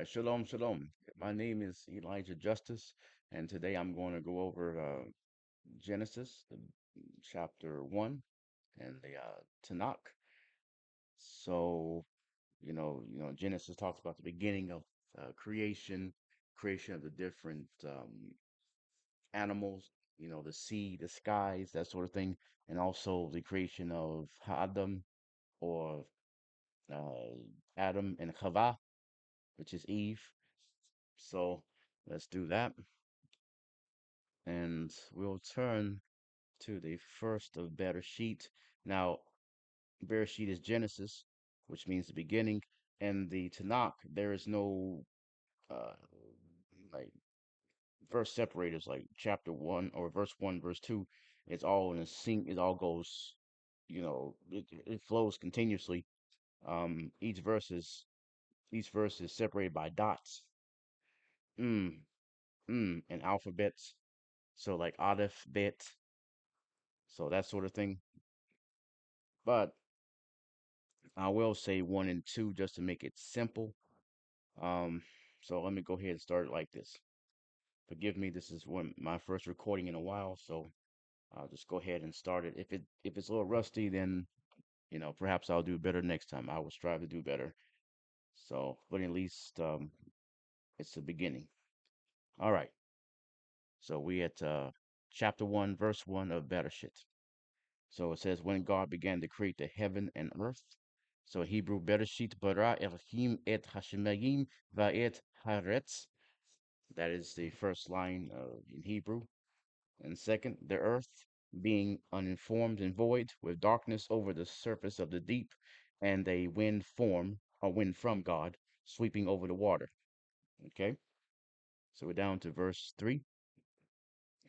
Shalom, shalom. My name is Elijah Justice, and today I'm going to go over Genesis, chapter 1, and the Tanakh. So, Genesis talks about the beginning of creation of the different animals, the sea, the skies, that sort of thing, and also the creation of Adam or uh, Adam and Chava, which is Eve. So, let's do that. And we'll turn to the first of Bereshit. Now, Bereshit is Genesis, which means the beginning. And the Tanakh, there is no uh, like verse separators, like chapter one or verse one, verse two. It's all in a sync. It all goes, it flows continuously. Um, each verse is each verse is separated by dots, mm, and alphabets. So like Alef, Bet, so that sort of thing. But I will say one and two just to make it simple. Um, so let me go ahead and start it like this. Forgive me, this is my first recording in a while, so I'll just go ahead and start it. If it's a little rusty, then perhaps I'll do better next time. I will strive to do better. So, but at least it's the beginning. All right. So we at chapter one, verse one of Bereshit. So it says, when God began to create the heaven and earth. So Hebrew Bereshit bara Elohim et hashemayim va'et haaretz. That is the first line in Hebrew. And second, the earth being uninformed and void, with darkness over the surface of the deep, and a wind from God, sweeping over the water. Okay, so we're down to verse 3.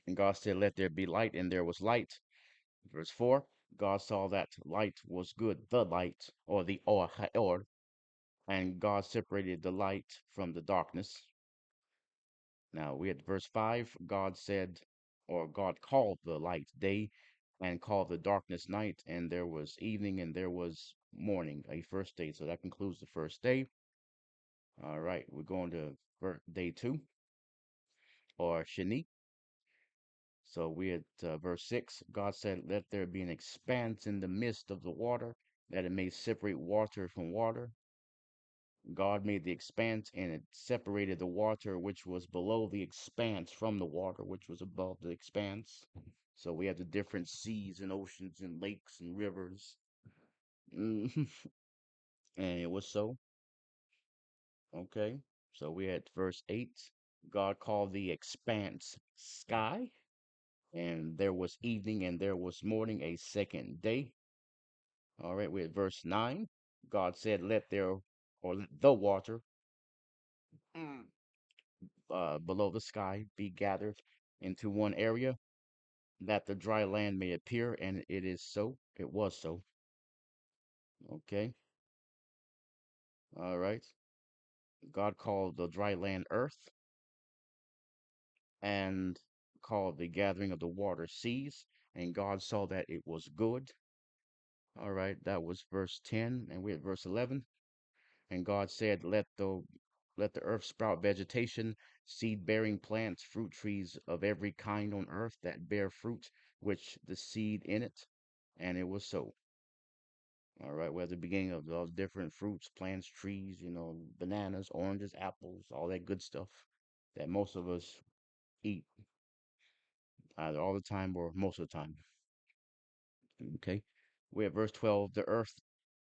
And God said, let there be light, and there was light. Verse 4, God saw that light was good, the light, or the or, and God separated the light from the darkness. Now we at verse 5, God said, or God called the light day and called the darkness night, and there was evening and there was morning, a first day. So that concludes the first day. All right, we're going to day two, or Shani. So we at verse 6, God said, let there be an expanse in the midst of the water, that it may separate water from water. God made the expanse, and it separated the water which was below the expanse from the water which was above the expanse. So we have the different seas and oceans and lakes and rivers. Mhm. And it was so. Okay. So we had verse 8. God called the expanse sky, and there was evening and there was morning, a second day. All right. We had verse 9. God said, let there, or let the water below the sky be gathered into one area, that the dry land may appear, and it is so. It was so. Okay. All right. God called the dry land earth, and called the gathering of the water seas, and God saw that it was good. All right. That was verse 10, and we're at verse 11. And God said, let the earth sprout vegetation, seed bearing plants, fruit trees of every kind on earth that bear fruit, which the seed in it. And it was so. All right, we're at the beginning of those different fruits, plants, trees, bananas, oranges, apples, all that good stuff that most of us eat either all the time or most of the time. Okay. We're at verse 12. The earth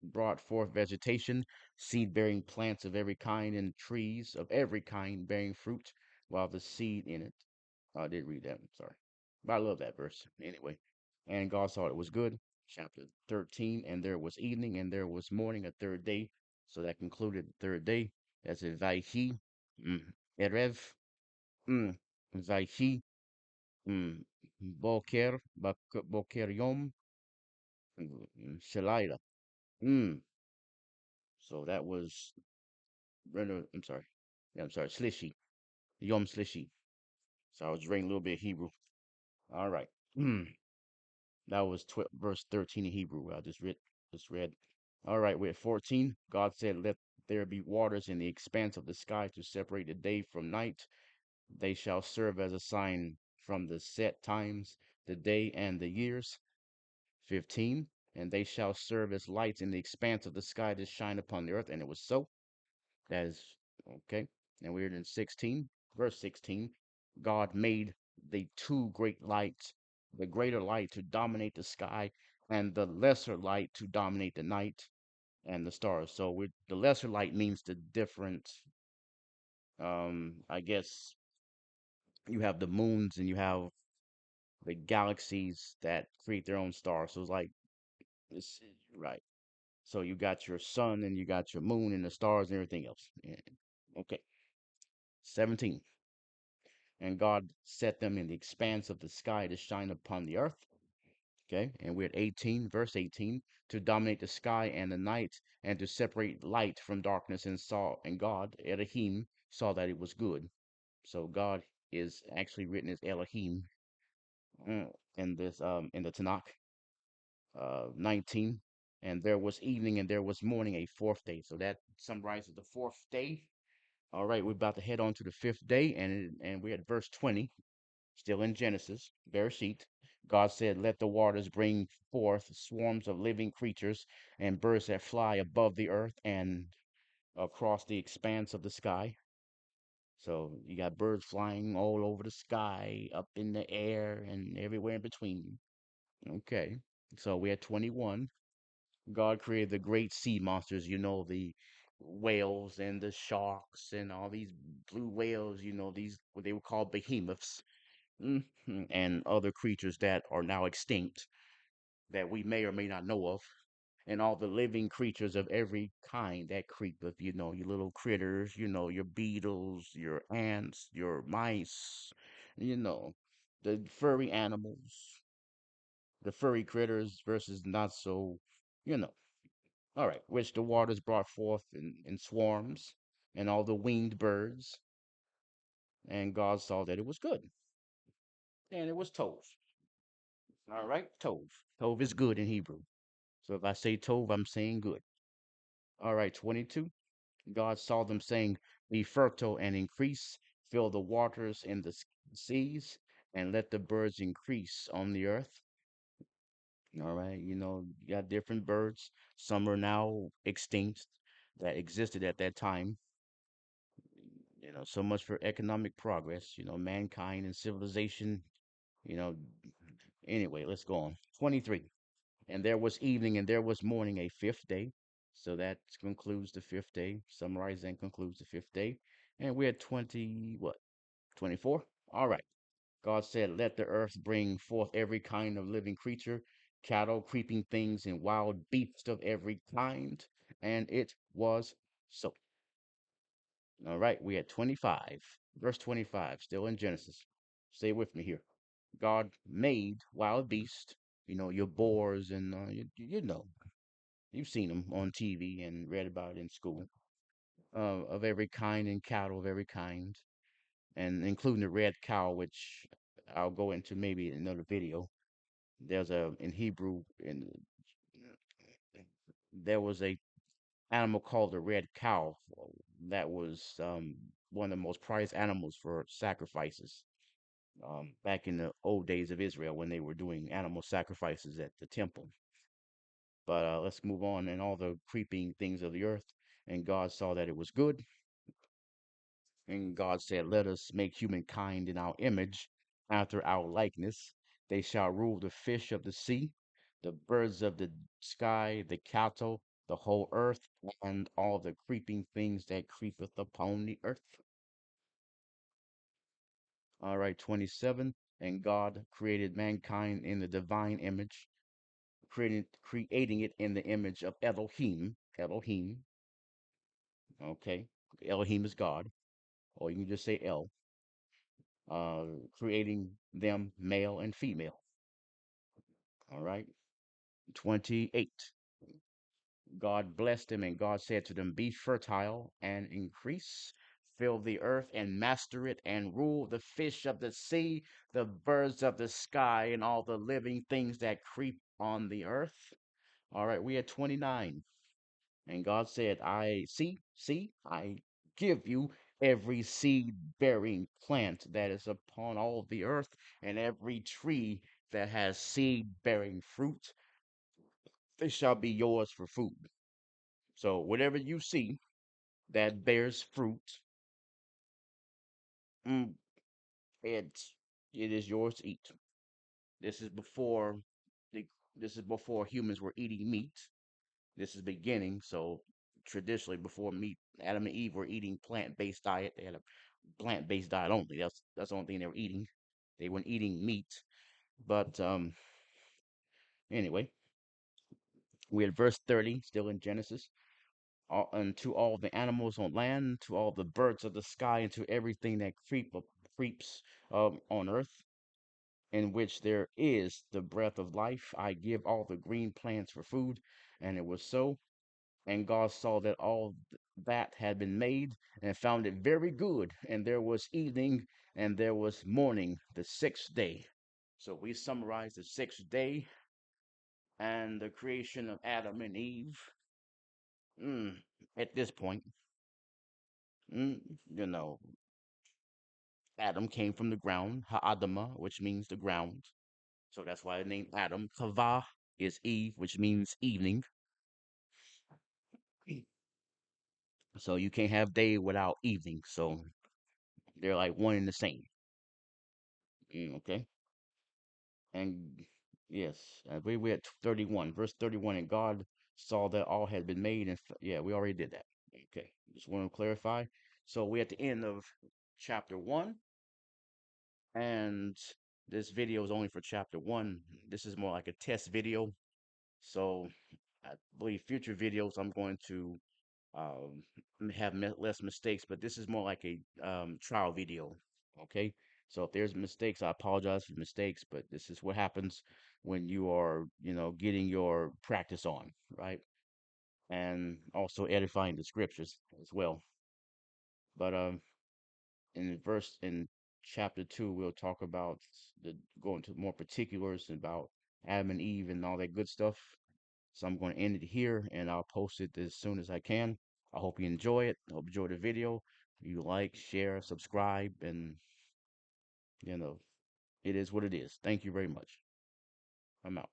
brought forth vegetation, seed bearing plants of every kind, and trees of every kind bearing fruit, while the seed in it. I did read that. I'm sorry. But I love that verse. Anyway. And God saw it was good. Chapter 13. And there was evening and there was morning, a third day. So that concluded the third day. That's a Vaihi. Mm, Erev. Mm, Vaihi. Mm, Boker Yom. Shalayla. Mm. So that was I'm sorry. Yeah, I'm sorry. Slishy. Yom Slishy. So I was reading a little bit of Hebrew. All right. That was verse 13 in Hebrew. I just read. All right, we're at 14. God said, let there be waters in the expanse of the sky to separate the day from night. They shall serve as a sign from the set times, the day and the years. 15. And they shall serve as lights in the expanse of the sky to shine upon the earth. And it was so. That is okay. And we're in 16, verse 16. God made the two great lights, the greater light to dominate the sky, and the lesser light to dominate the night and the stars. So the lesser light means the different. I guess you have the moons and you have the galaxies that create their own stars. So it's like it's right. So you got your sun and you got your moon and the stars and everything else. Yeah. Okay. 17. And God set them in the expanse of the sky to shine upon the earth. Okay. And we're at 18, verse 18, to dominate the sky and the night and to separate light from darkness. And God, Elohim, saw that it was good. So God is actually written as Elohim in the Tanakh. 19. And there was evening and there was morning, a fourth day. So that summarizes the fourth day. All right, we're about to head on to the fifth day, and we're at verse 20, still in Genesis, Bereshit. God said, "Let the waters bring forth swarms of living creatures and birds that fly above the earth and across the expanse of the sky." So you got birds flying all over the sky, up in the air, and everywhere in between. Okay, so we're at 21. God created the great sea monsters, the whales and the sharks and all these blue whales, these what they were called behemoths, and other creatures that are now extinct that we may or may not know of, and all the living creatures of every kind that creepeth, your little critters, your beetles, your ants, your mice, you know, the furry animals, the furry critters versus not so, you know. All right, which the waters brought forth in swarms, and all the winged birds, and God saw that it was good, and it was Tov. All right, Tov. Tov is good in Hebrew. So if I say Tov, I'm saying good. All right, 22. God saw them saying, "Be fertile and increase, fill the waters in the seas, and let the birds increase on the earth." All right, you got different birds. Some are now extinct that existed at that time. So much for economic progress, mankind and civilization, you know. Anyway, let's go on. 23. And there was evening and there was morning, a fifth day. So that concludes the fifth day, summarizes and concludes the fifth day. And we're at 20, what? 24? All right. God said, "Let the earth bring forth every kind of living creature, cattle, creeping things, and wild beasts of every kind." And it was so. All right, we at 25, verse 25, still in Genesis. Stay with me here. God made wild beasts, your boars, and you've seen them on TV and read about it in school, of every kind, and cattle of every kind, and including the red cow, which I'll go into maybe in another video. There's in Hebrew, there was a animal called the red cow that was one of the most prized animals for sacrifices back in the old days of Israel when they were doing animal sacrifices at the temple. But let's move on. And all the creeping things of the earth, and God saw that it was good. And God said, "Let us make humankind in our image, after our likeness. They shall rule the fish of the sea, the birds of the sky, the cattle, the whole earth, and all the creeping things that creepeth upon the earth." All right, 27. And God created mankind in the divine image, creating it in the image of Elohim. Elohim, okay. Elohim is God, or you can just say El. Creating them male and female. All right. 28. God blessed them, and God said to them, "Be fertile and increase, fill the earth and master it, and rule the fish of the sea, the birds of the sky, and all the living things that creep on the earth." All right, we at 29. And God said, I see, I give you every seed bearing plant that is upon all the earth, and every tree that has seed bearing fruit, they shall be yours for food. So, whatever you see that bears fruit, mm, it, it is yours to eat. This is before the, this is before humans were eating meat. This is beginning. So traditionally, before meat, Adam and Eve were eating plant-based diet. They had a plant-based diet only. That's the only thing they were eating. They weren't eating meat. But anyway, we're at verse 30, still in Genesis. And to all the animals on land, to all the birds of the sky, and to everything that creeps on earth, in which there is the breath of life, I give all the green plants for food. And it was so. And God saw that all that had been made and found it very good. And there was evening and there was morning, the sixth day. So we summarize the sixth day and the creation of Adam and Eve. Mm, at this point, mm, you know, Adam came from the ground, Ha'adamah, which means the ground. So that's why the name Adam. Kavah is Eve, which means evening. So you can't have day without evening. So they're like one and the same. Okay. And yes, I believe we're at 31, verse 31. And God saw that all had been made. And yeah, we already did that. Okay. Just want to clarify. So we're at the end of chapter one. And this video is only for chapter one. This is more like a test video. So I believe future videos I'm going to have less mistakes, but this is more like a trial video. Okay, so if there's mistakes, I apologize for mistakes, but this is what happens when you are, getting your practice on, right? And also edifying the scriptures as well. But in chapter two, we'll talk about go into more particulars about Adam and Eve and all that good stuff. So I'm going to end it here and I'll post it as soon as I can. I hope you enjoy it. I hope you enjoy the video. You like, share, subscribe, and you know, it is what it is. Thank you very much. I'm out.